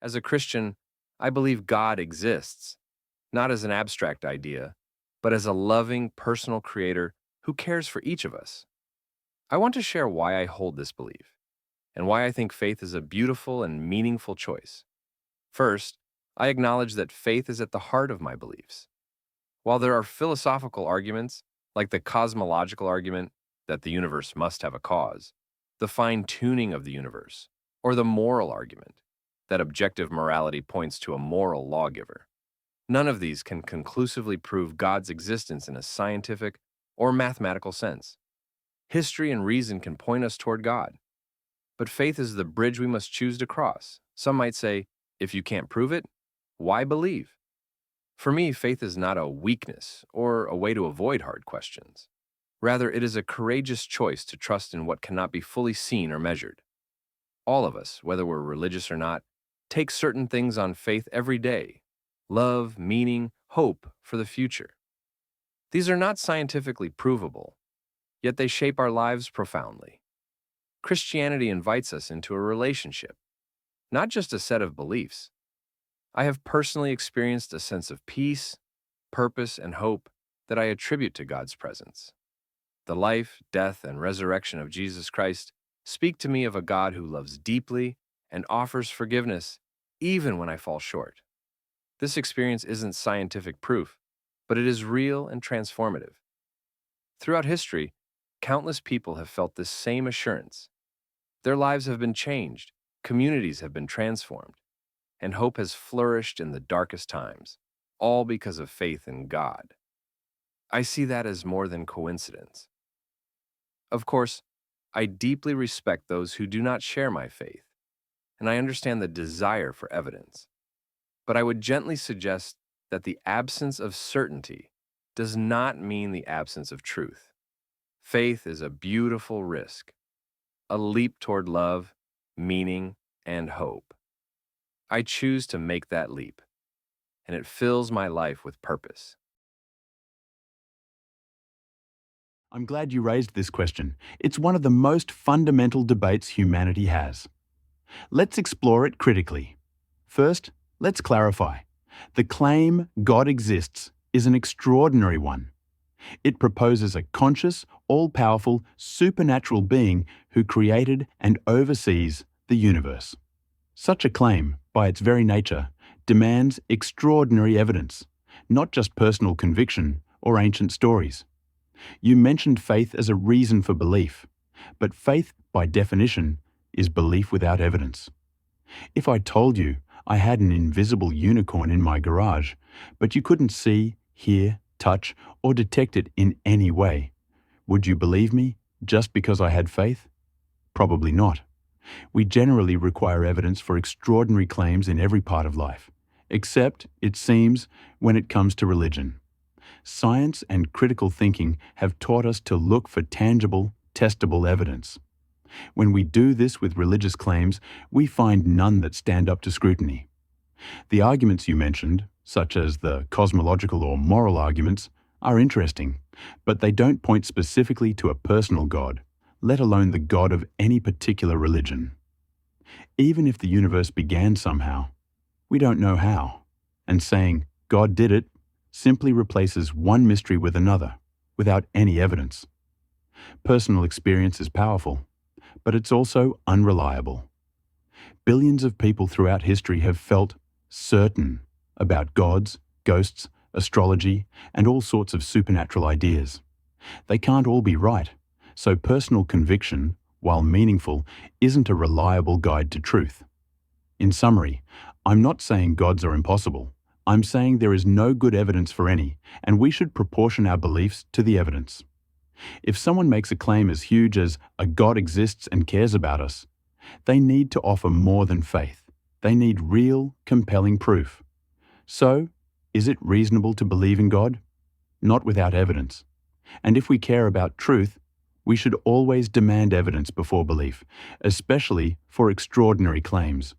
As a Christian, I believe God exists, not as an abstract idea, but as a loving, personal creator who cares for each of us. I want to share why I hold this belief and why I think faith is a beautiful and meaningful choice. First, I acknowledge that faith is at the heart of my beliefs. While there are philosophical arguments, like the cosmological argument that the universe must have a cause, the fine tuning of the universe, or the moral argument that objective morality points to a moral lawgiver, none of these can conclusively prove God's existence in a scientific or mathematical sense. History and reason can point us toward God, but faith is the bridge we must choose to cross. Some might say, if you can't prove it, why believe? For me, faith is not a weakness or a way to avoid hard questions. Rather, it is a courageous choice to trust in what cannot be fully seen or measured. All of us, whether we're religious or not, take certain things on faith every day: love, meaning, hope for the future. These are not scientifically provable, yet they shape our lives profoundly. Christianity invites us into a relationship, not just a set of beliefs. I have personally experienced a sense of peace, purpose, and hope that I attribute to God's presence. The life, death, and resurrection of Jesus Christ speak to me of a God who loves deeply and offers forgiveness even when I fall short. This experience isn't scientific proof, but it is real and transformative. Throughout history, countless people have felt this same assurance. Their lives have been changed, communities have been transformed, and hope has flourished in the darkest times, all because of faith in God. I see that as more than coincidence. Of course, I deeply respect those who do not share my faith, and I understand the desire for evidence. But I would gently suggest that the absence of certainty does not mean the absence of truth. Faith is a beautiful risk, a leap toward love, meaning, and hope. I choose to make that leap, and it fills my life with purpose. I'm glad you raised this question. It's one of the most fundamental debates humanity has. Let's explore it critically. First, let's clarify. The claim God exists is an extraordinary one. It proposes a conscious, all-powerful, supernatural being who created and oversees the universe. Such a claim, by its very nature, demands extraordinary evidence, not just personal conviction or ancient stories. You mentioned faith as a reason for belief, but faith, by definition, is belief without evidence. If I told you I had an invisible unicorn in my garage, but you couldn't see, hear, touch, or detect it in any way, would you believe me just because I had faith? Probably not. We generally require evidence for extraordinary claims in every part of life, except, it seems, when it comes to religion. Science and critical thinking have taught us to look for tangible, testable evidence. When we do this with religious claims, we find none that stand up to scrutiny. The arguments you mentioned, such as the cosmological or moral arguments, are interesting, but they don't point specifically to a personal God, let alone the God of any particular religion. Even if the universe began somehow, we don't know how, and saying God did it simply replaces one mystery with another, without any evidence. Personal experience is powerful, but it's also unreliable. Billions of people throughout history have felt certain about gods, ghosts, astrology, and all sorts of supernatural ideas. They can't all be right, so personal conviction, while meaningful, isn't a reliable guide to truth. In summary, I'm not saying gods are impossible. I'm saying there is no good evidence for any, and we should proportion our beliefs to the evidence. If someone makes a claim as huge as a God exists and cares about us, they need to offer more than faith. They need real, compelling proof. So, is it reasonable to believe in God? Not without evidence. And if we care about truth, we should always demand evidence before belief, especially for extraordinary claims.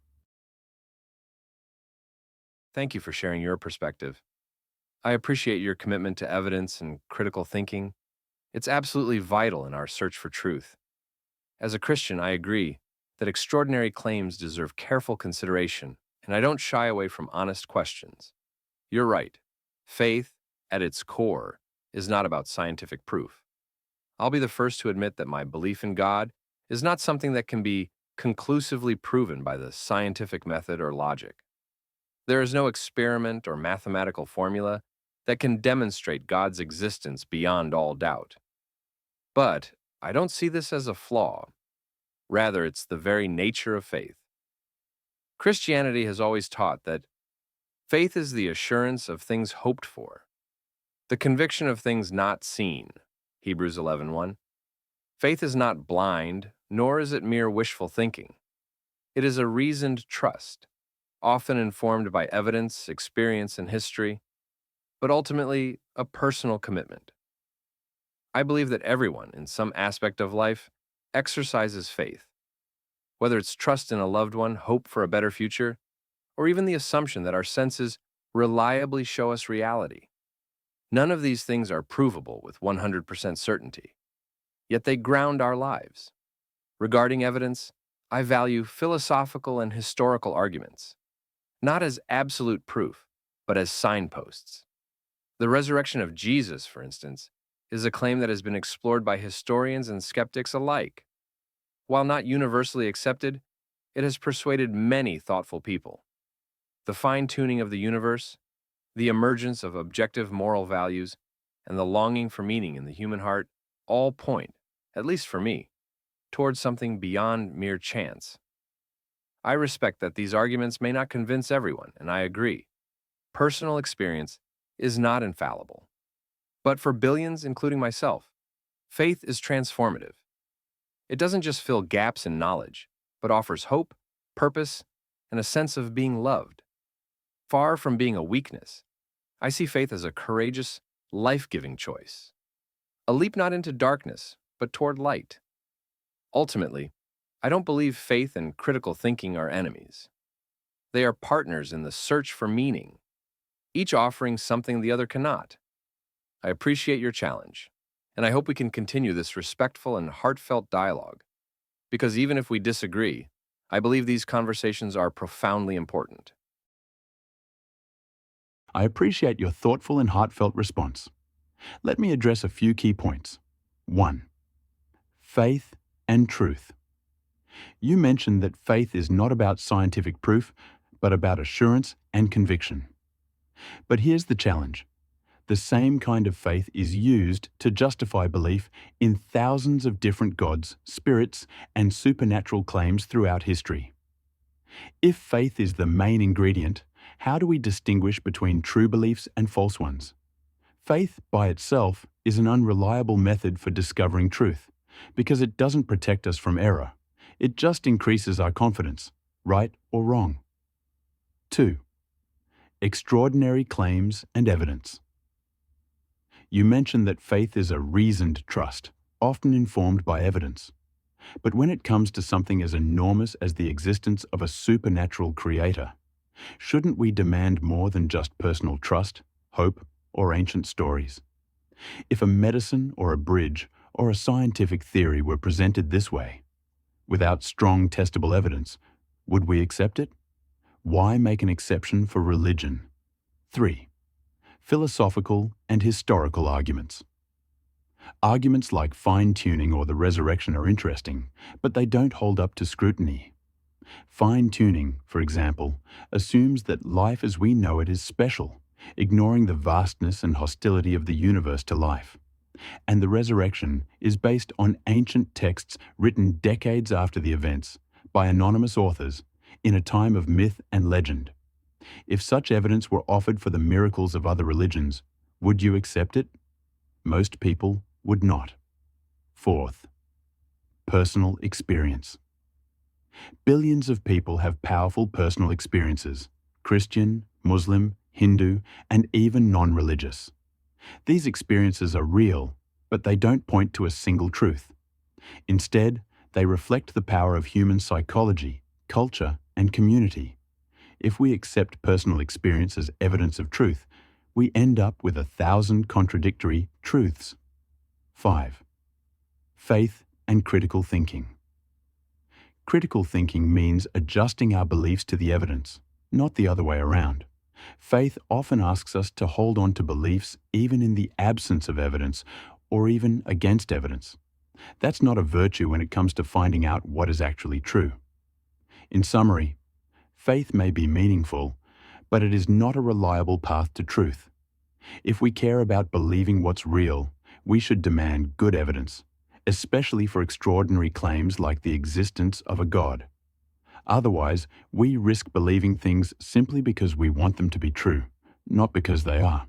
Thank you for sharing your perspective. I appreciate your commitment to evidence and critical thinking. It's absolutely vital in our search for truth. As a Christian, I agree that extraordinary claims deserve careful consideration and I don't shy away from honest questions. You're right. Faith, at its core, is not about scientific proof. I'll be the first to admit that my belief in God is not something that can be conclusively proven by the scientific method or logic. There is no experiment or mathematical formula that can demonstrate God's existence beyond all doubt. But I don't see this as a flaw. Rather, it's the very nature of faith. Christianity has always taught that faith is the assurance of things hoped for, the conviction of things not seen. Hebrews 11:1. Faith is not blind, nor is it mere wishful thinking. It is a reasoned trust, often informed by evidence, experience, and history, but ultimately a personal commitment. I believe that everyone, in some aspect of life, exercises faith, whether it's trust in a loved one, hope for a better future, or even the assumption that our senses reliably show us reality. None of these things are provable with 100% certainty, yet they ground our lives. Regarding evidence, I value philosophical and historical arguments, not as absolute proof, but as signposts. The resurrection of Jesus, for instance, is a claim that has been explored by historians and skeptics alike. While not universally accepted, it has persuaded many thoughtful people. The fine-tuning of the universe, the emergence of objective moral values, and the longing for meaning in the human heart all point, at least for me, towards something beyond mere chance. I respect that these arguments may not convince everyone, and I agree. Personal experience is not infallible. But for billions, including myself, faith is transformative. It doesn't just fill gaps in knowledge, but offers hope, purpose, and a sense of being loved. Far from being a weakness, I see faith as a courageous, life-giving choice. A leap not into darkness, but toward light. Ultimately, I don't believe faith and critical thinking are enemies. They are partners in the search for meaning, each offering something the other cannot. I appreciate your challenge, and I hope we can continue this respectful and heartfelt dialogue. Because even if we disagree, I believe these conversations are profoundly important. I appreciate your thoughtful and heartfelt response. Let me address a few key points. 1. Faith and truth. You mentioned that faith is not about scientific proof, but about assurance and conviction. But here's the challenge. The same kind of faith is used to justify belief in thousands of different gods, spirits, and supernatural claims throughout history. If faith is the main ingredient, how do we distinguish between true beliefs and false ones? Faith, by itself, is an unreliable method for discovering truth, because it doesn't protect us from error. It just increases our confidence, right or wrong. 2. Extraordinary claims and evidence. You mentioned that faith is a reasoned trust, often informed by evidence. But when it comes to something as enormous as the existence of a supernatural creator, shouldn't we demand more than just personal trust, hope, or ancient stories? If a medicine or a bridge or a scientific theory were presented this way, without strong testable evidence, would we accept it? Why make an exception for religion? 3. Philosophical and historical arguments. Arguments like fine-tuning or the resurrection are interesting, but they don't hold up to scrutiny. Fine-tuning, for example, assumes that life as we know it is special, ignoring the vastness and hostility of the universe to life. And the resurrection is based on ancient texts written decades after the events, by anonymous authors, in a time of myth and legend. If such evidence were offered for the miracles of other religions, would you accept it? Most people would not. 4th, personal experience. Billions of people have powerful personal experiences, Christian, Muslim, Hindu, and even non-religious. These experiences are real, but they don't point to a single truth. Instead, they reflect the power of human psychology, culture, and community. If we accept personal experience as evidence of truth, we end up with 1,000 contradictory truths. 5. Faith and critical thinking. Critical thinking means adjusting our beliefs to the evidence. not the other way around. Faith often asks us to hold on to beliefs even in the absence of evidence, or even against evidence. That's not a virtue when it comes to finding out what is actually true. In summary, faith may be meaningful, but it is not a reliable path to truth. If we care about believing what's real, we should demand good evidence, especially for extraordinary claims like the existence of a God. Otherwise, we risk believing things simply because we want them to be true, not because they are.